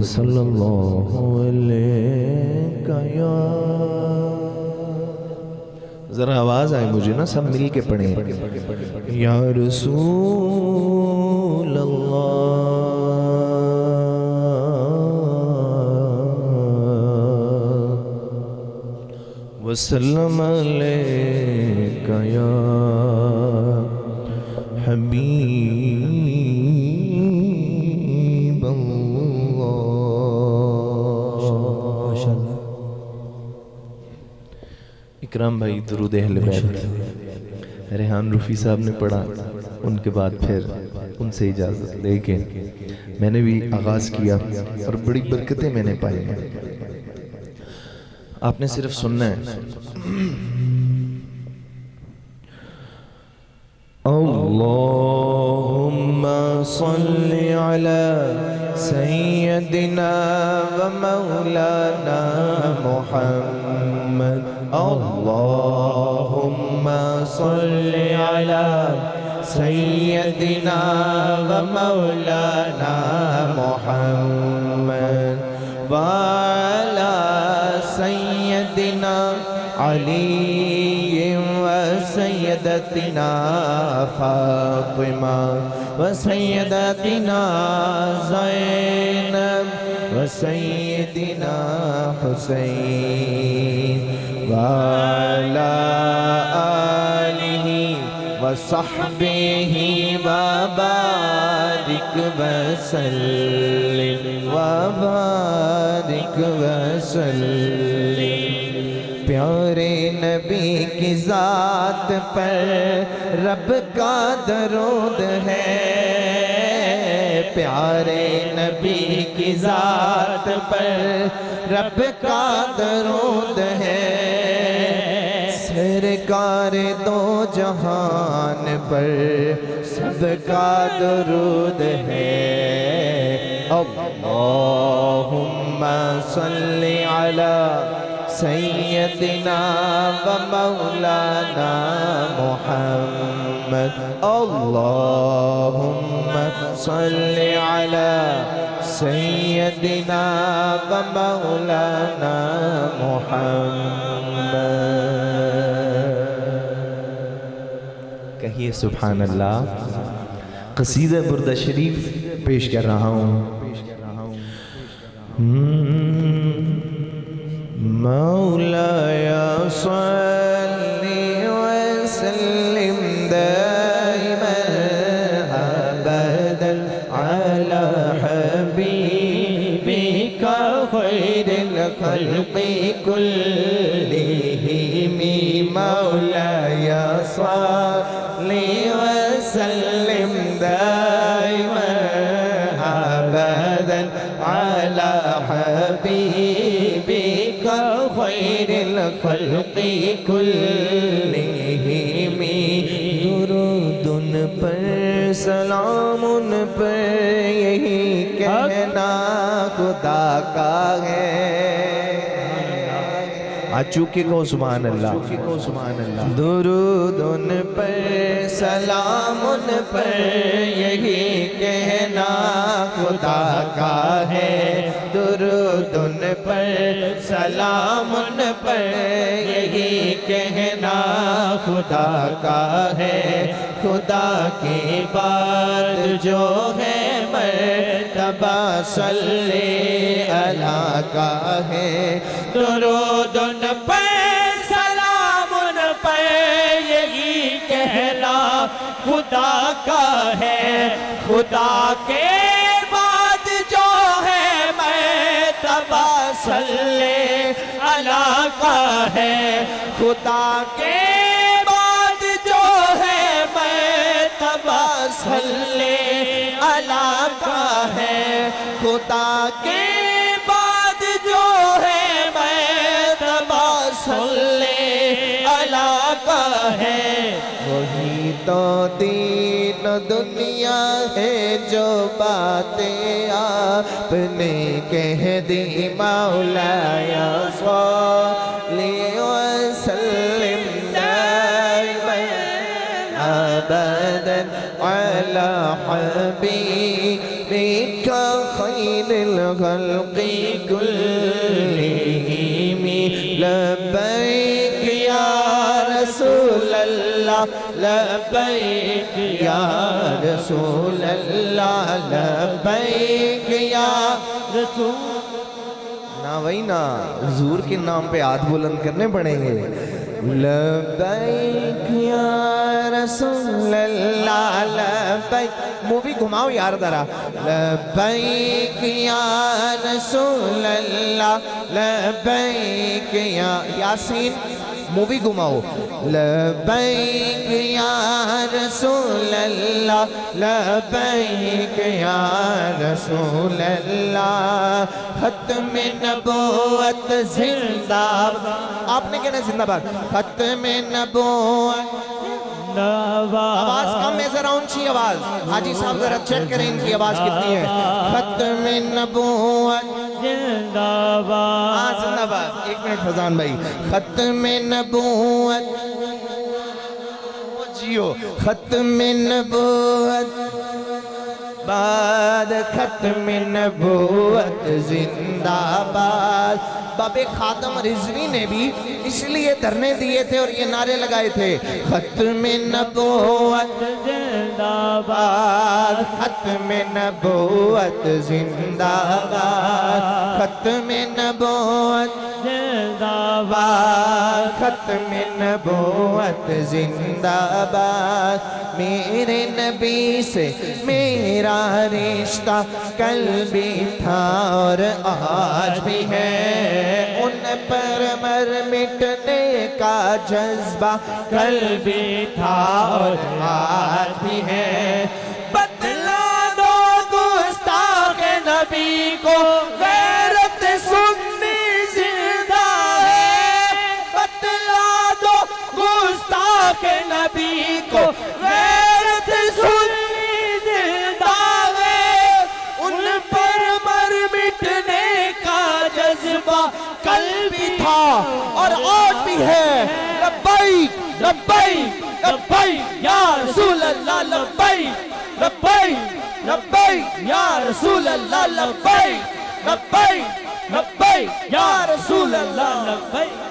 صلی اللہ علیہ یا ذرا آواز آئے مجھے نا سب مل کے پڑھیں یا رسول اللہ وسلم علیک یا حبیب اللہ۔ اکرام بھائی درود اہل بیت ریحان رفیع صاحب نے پڑھا، ان کے بعد پھر ان سے اجازت لے کے میں نے بھی آغاز کیا اور بڑی برکتیں میں نے پائی ہیں، آپ نے صرف سننا ہے۔ اللہم صلی علی سیدنا و مولانا محمد، اللہم صلی علی سیدنا و مولانا محمد وعلی سیدنا علی و سیدتنا فاطمہ و سیدتنا زینب و سیدنا حسین وعلی آلہ و صحبہ وبارک وسلم وبارک وسلم۔ پیارے نبی کی ذات پر رب کا درود ہے، پیارے نبی کی ذات پر رب کا درود ہے، سرکار دو جہان پر سب کا درود ہے۔ اللہم صلی علی سیدنا و مولانا محمد، اللہم صلی علی سیدنا و مولانا محمد۔ کہیے سبحان اللہ۔ قصیدہ بردہ شریف پیش کر رہا ہوں۔ مولاي صل وسلم دائما أبدا على حبيبك خير الخلق كلهم، مولاي صل وسلم دائما أبدا على حبيبك خیر الخلق کلہم، درود ان پر سلام ان پر یہی کہنا خدا کا ہے۔ چوکے کو سبحان اللہ، درود ان پر سلام ان پر یہی کہنا خدا کا ہے، درود ان پر سلام ان پر یہی کہنا خدا کا ہے، خدا کے بعد جو ہے مرتبہ صلی اللہ کا ہے، درود ان پر سلام ان پر یہی کہنا خدا کا ہے، خدا کے بعد جو ہے مرتبہ صلی اللہ کا ہے، خدا کے بعد جو ہے مرتبہ صلی اللہ کا ہے، خدا کے بعد جو ہے مرتبہ صلی اللہ کا ہے، وہی تو دین و دنیا ہے جو باتیں آپ نے کہہ دی، مولاي صل وسلم دائما أبدا على حبيبك خير للخلق كلهم لبيك يا رسول الله لبيك يا رسول الله لبيك يا رسول نا وہی نا حضور کے نام پہ ہاتھ بلند کرنے پڑیں گے لبیک یا رسول اللہ لبیک منہ بھی گھماؤ یار ذرا لبیک یا رسول اللہ لبیک یا یاسین منہ بھی گھماؤ لبیک یا رسول اللہ لبیک یا رسول اللہ ختم نبوت زندہ آپ نے کہنا زندہ باد ختم نبوت آواز کم ہے ذرا اونچی آواز حاجی صاحب ذرا چیک کریں ان کی آواز کتنی ہے ختم نبوت زندہ باد زندہ باد ایک منٹ فضان بھائی ختم نبوت جیو ختم نبوت بعد ختم نبوت زندہ باد باب خاتم رضوی نے بھی اس لیے دھرنے دیے تھے اور یہ نعرے لگائے تھے ختم نبوت زندہ باد ختم نبوت زندہ باد ختم نبوت زندہ باد ختم نبوت زندہ باد میرے نبی سے میرا رشتہ کل بھی تھا اور آج بھی ہے ان پر مر مٹنے کا جذبہ کل بھی تھا اور آج بھی ہے بتلا دو گستاخ نبی کو غیرت سنی زندہ ہے بتلا دو گستاخ نبی کو غیرت سنی زندہ ہے ان پر مر مٹنے کا جذبہ کل بھی تھا اور آج بھی ہے لبیک لبیک لبیک یا رسول اللہ لبیک لبیک لبیک یا رسول اللہ لبیک لبیک لبیک یا رسول اللہ لبیک